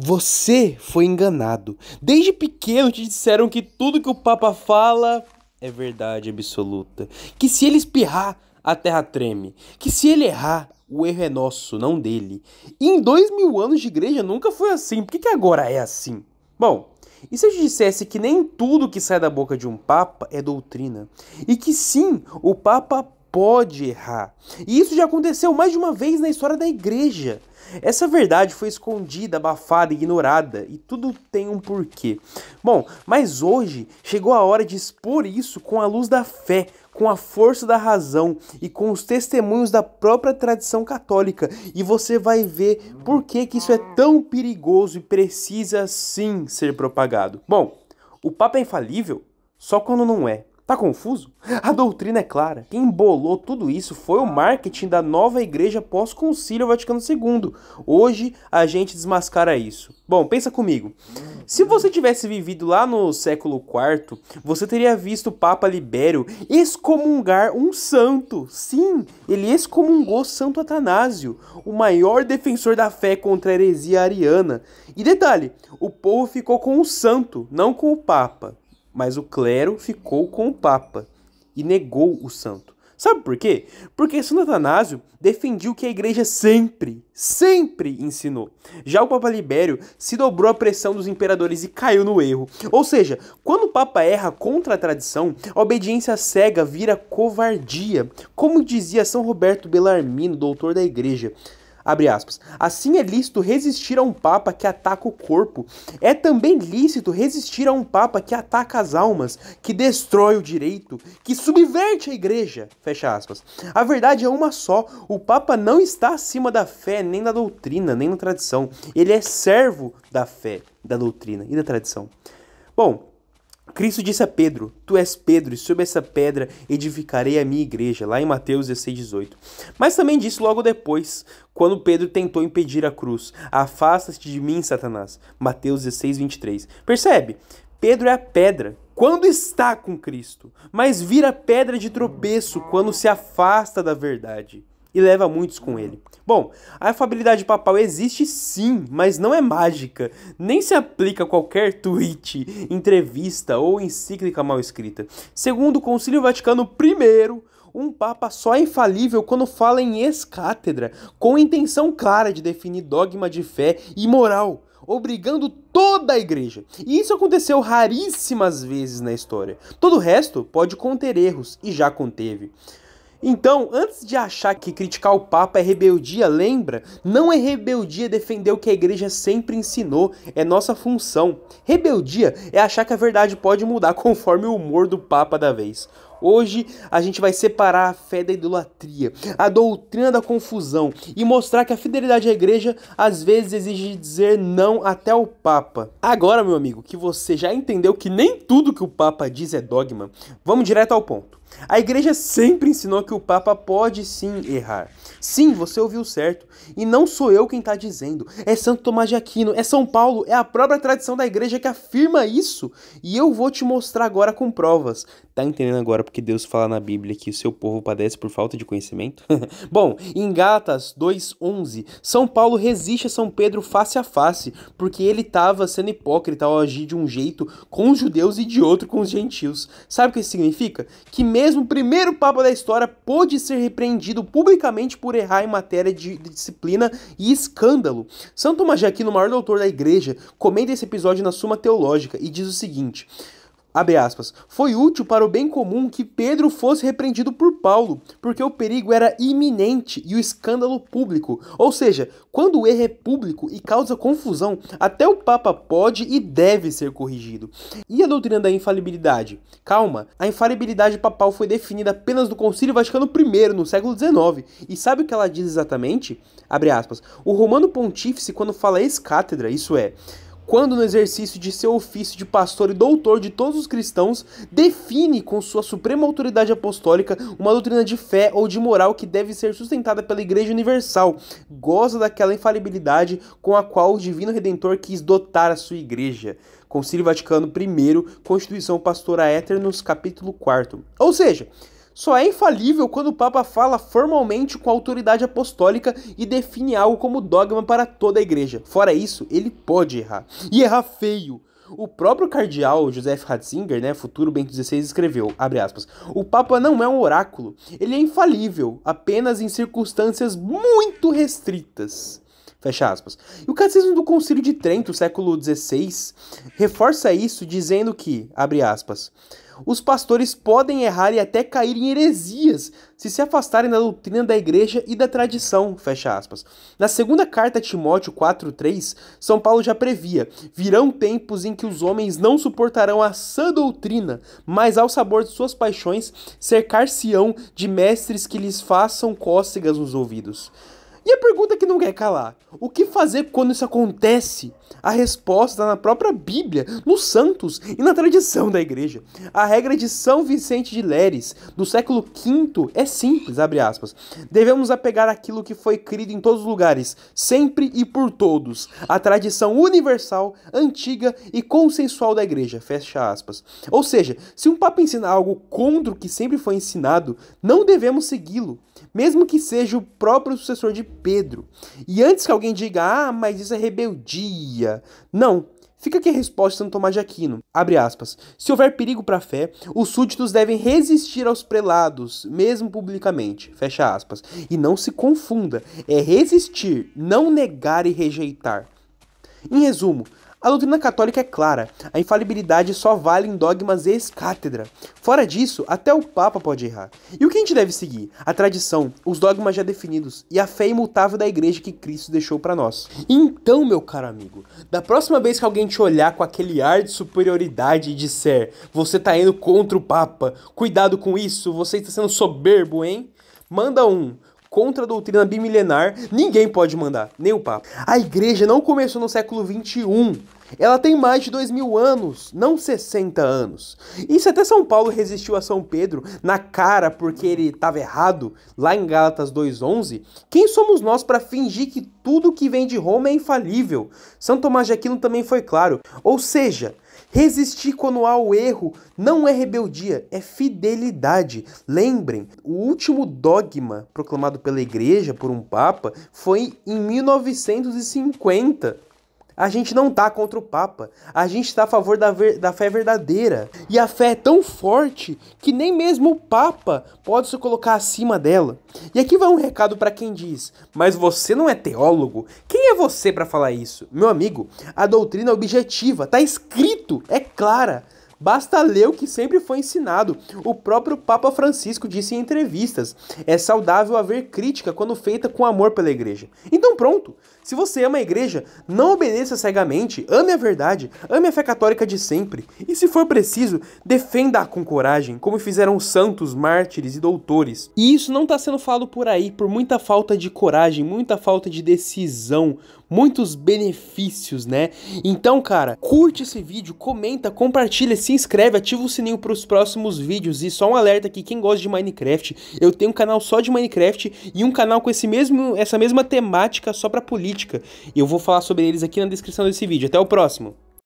Você foi enganado. Desde pequeno te disseram que tudo que o Papa fala é verdade absoluta. Que se ele espirrar, a terra treme. Que se ele errar, o erro é nosso, não dele. E em 2000 anos de igreja nunca foi assim. Por que agora é assim? Bom, e se eu te dissesse que nem tudo que sai da boca de um Papa é doutrina? E que sim, o Papa pode errar. E isso já aconteceu mais de uma vez na história da igreja. Essa verdade foi escondida, abafada, ignorada, e tudo tem um porquê. Bom, mas hoje chegou a hora de expor isso com a luz da fé, com a força da razão e com os testemunhos da própria tradição católica. E você vai ver por que isso é tão perigoso e precisa sim ser propagado. Bom, o Papa é infalível só quando não é. Tá confuso? A doutrina é clara. Quem embolou tudo isso foi o marketing da nova igreja pós-concílio Vaticano II. Hoje a gente desmascara isso. Bom, pensa comigo. Se você tivesse vivido lá no século IV, você teria visto o Papa Libério excomungar um santo. Sim, ele excomungou Santo Atanásio, o maior defensor da fé contra a heresia ariana. E detalhe, o povo ficou com o santo, não com o Papa. Mas o clero ficou com o Papa e negou o santo. Sabe por quê? Porque Santo Atanásio defendia o que a igreja sempre ensinou. Já o Papa Libério se dobrou à pressão dos imperadores e caiu no erro. Ou seja, quando o Papa erra contra a tradição, a obediência cega vira covardia. Como dizia São Roberto Bellarmino, doutor da igreja. Abre aspas. Assim é lícito resistir a um papa que ataca o corpo. É também lícito resistir a um papa que ataca as almas, que destrói o direito, que subverte a igreja. Fecha aspas. A verdade é uma só. O papa não está acima da fé, nem da doutrina, nem da tradição. Ele é servo da fé, da doutrina e da tradição. Bom, Cristo disse a Pedro, tu és Pedro, e sobre essa pedra edificarei a minha igreja, lá em Mateus 16:18. Mas também disse logo depois, quando Pedro tentou impedir a cruz, afasta-te de mim, Satanás, Mateus 16:23. Percebe? Pedro é a pedra quando está com Cristo, mas vira pedra de tropeço quando se afasta da verdade. E leva muitos com ele. Bom, a afabilidade papal existe sim, mas não é mágica. Nem se aplica a qualquer tweet, entrevista ou encíclica mal escrita. Segundo o Concílio Vaticano I, um papa só é infalível quando fala em ex-cátedra, com a intenção clara de definir dogma de fé e moral, obrigando toda a igreja. E isso aconteceu raríssimas vezes na história. Todo o resto pode conter erros, e já conteve. Então, antes de achar que criticar o Papa é rebeldia, lembra? Não é rebeldia defender o que a igreja sempre ensinou, é nossa função. Rebeldia é achar que a verdade pode mudar conforme o humor do Papa da vez. Hoje a gente vai separar a fé da idolatria, a doutrina da confusão e mostrar que a fidelidade à igreja às vezes exige dizer não até ao Papa. Agora, meu amigo, que você já entendeu que nem tudo que o Papa diz é dogma, vamos direto ao ponto. A igreja sempre ensinou que o Papa pode sim errar. Sim, você ouviu certo. E não sou eu quem está dizendo. É Santo Tomás de Aquino, é São Paulo, é a própria tradição da igreja que afirma isso. E eu vou te mostrar agora com provas. Tá entendendo agora porque Deus fala na Bíblia que o seu povo padece por falta de conhecimento? Bom, em Gálatas 2:11, São Paulo resiste a São Pedro face a face, porque ele estava sendo hipócrita ao agir de um jeito com os judeus e de outro com os gentios. Sabe o que isso significa? Que mesmo o primeiro papa da história pôde ser repreendido publicamente por errar em matéria de disciplina e escândalo. São Tomás de Aquino, o maior doutor da igreja, comenta esse episódio na Suma Teológica e diz o seguinte... Abre aspas, foi útil para o bem comum que Pedro fosse repreendido por Paulo, porque o perigo era iminente e o escândalo público. Ou seja, quando o erro é público e causa confusão, até o Papa pode e deve ser corrigido. E a doutrina da infalibilidade? Calma, a infalibilidade papal foi definida apenas no Concílio Vaticano I, no século XIX. E sabe o que ela diz exatamente? Abre aspas, o Romano Pontífice, quando fala ex-cátedra, isso é... quando no exercício de seu ofício de pastor e doutor de todos os cristãos, define com sua suprema autoridade apostólica uma doutrina de fé ou de moral que deve ser sustentada pela Igreja Universal, goza daquela infalibilidade com a qual o Divino Redentor quis dotar a sua Igreja. Concílio Vaticano I, Constituição Pastora Aeternus, capítulo 4. Ou seja, só é infalível quando o Papa fala formalmente com a autoridade apostólica e define algo como dogma para toda a igreja. Fora isso, ele pode errar. E errar feio. O próprio cardeal Joseph Ratzinger, né, futuro Bento XVI, escreveu, abre aspas, o Papa não é um oráculo, ele é infalível, apenas em circunstâncias muito restritas. Fecha aspas. E o Catecismo do Concílio de Trento, século XVI, reforça isso dizendo que, abre aspas, os pastores podem errar e até cair em heresias se afastarem da doutrina da igreja e da tradição, fecha aspas. Na segunda carta a Timóteo 4:3, São Paulo já previa, virão tempos em que os homens não suportarão a sã doutrina, mas ao sabor de suas paixões cercar-se-ão de mestres que lhes façam cócegas nos ouvidos. E a pergunta que não quer calar, o que fazer quando isso acontece? A resposta está na própria Bíblia, nos santos e na tradição da igreja. A regra de São Vicente de Lérez, do século V, é simples, abre aspas. Devemos apegar aquilo que foi crido em todos os lugares, sempre e por todos. A tradição universal, antiga e consensual da igreja, fecha aspas. Ou seja, se um papa ensina algo contra o que sempre foi ensinado, não devemos segui-lo, mesmo que seja o próprio sucessor de Pedro. E antes que alguém diga, mas isso é rebeldia. Não. Fica aqui a resposta de Santo Tomás de Aquino. Abre aspas. Se houver perigo para a fé, os súditos devem resistir aos prelados, mesmo publicamente. Fecha aspas. E não se confunda. É resistir, não negar e rejeitar. Em resumo, a doutrina católica é clara, a infalibilidade só vale em dogmas ex-cátedra. Fora disso, até o Papa pode errar. E o que a gente deve seguir? A tradição, os dogmas já definidos e a fé imutável da igreja que Cristo deixou para nós. Então, meu caro amigo, da próxima vez que alguém te olhar com aquele ar de superioridade e disser, você tá indo contra o Papa, cuidado com isso, você está sendo soberbo, hein? Manda um. Contra a doutrina bimilenar, ninguém pode mandar, nem o Papa. A igreja não começou no século XXI. Ela tem mais de 2000 anos, não 60 anos. E se até São Paulo resistiu a São Pedro na cara porque ele estava errado, lá em Gálatas 2:11, quem somos nós para fingir que tudo que vem de Roma é infalível? São Tomás de Aquino também foi claro. Ou seja, resistir quando há o erro não é rebeldia, é fidelidade. Lembrem, o último dogma proclamado pela igreja por um papa foi em 1950. A gente não tá contra o Papa, a gente tá a favor da fé verdadeira. E a fé é tão forte que nem mesmo o Papa pode se colocar acima dela. E aqui vai um recado para quem diz, mas você não é teólogo? Quem é você para falar isso? Meu amigo, a doutrina é objetiva, tá escrito, é clara. Basta ler o que sempre foi ensinado. O próprio Papa Francisco disse em entrevistas, é saudável haver crítica quando feita com amor pela igreja. Então pronto, se você ama a igreja, não obedeça cegamente, ame a verdade, ame a fé católica de sempre. E se for preciso, defenda-a com coragem, como fizeram os santos, mártires e doutores. E isso não está sendo falado por aí, por muita falta de coragem, muita falta de decisão, muitos benefícios, né? Então, cara, curte esse vídeo, comenta, compartilha, se inscreve, ativa o sininho para os próximos vídeos. E só um alerta aqui, quem gosta de Minecraft, eu tenho um canal só de Minecraft e um canal com essa mesma temática só para política. E eu vou falar sobre eles aqui na descrição desse vídeo. Até o próximo!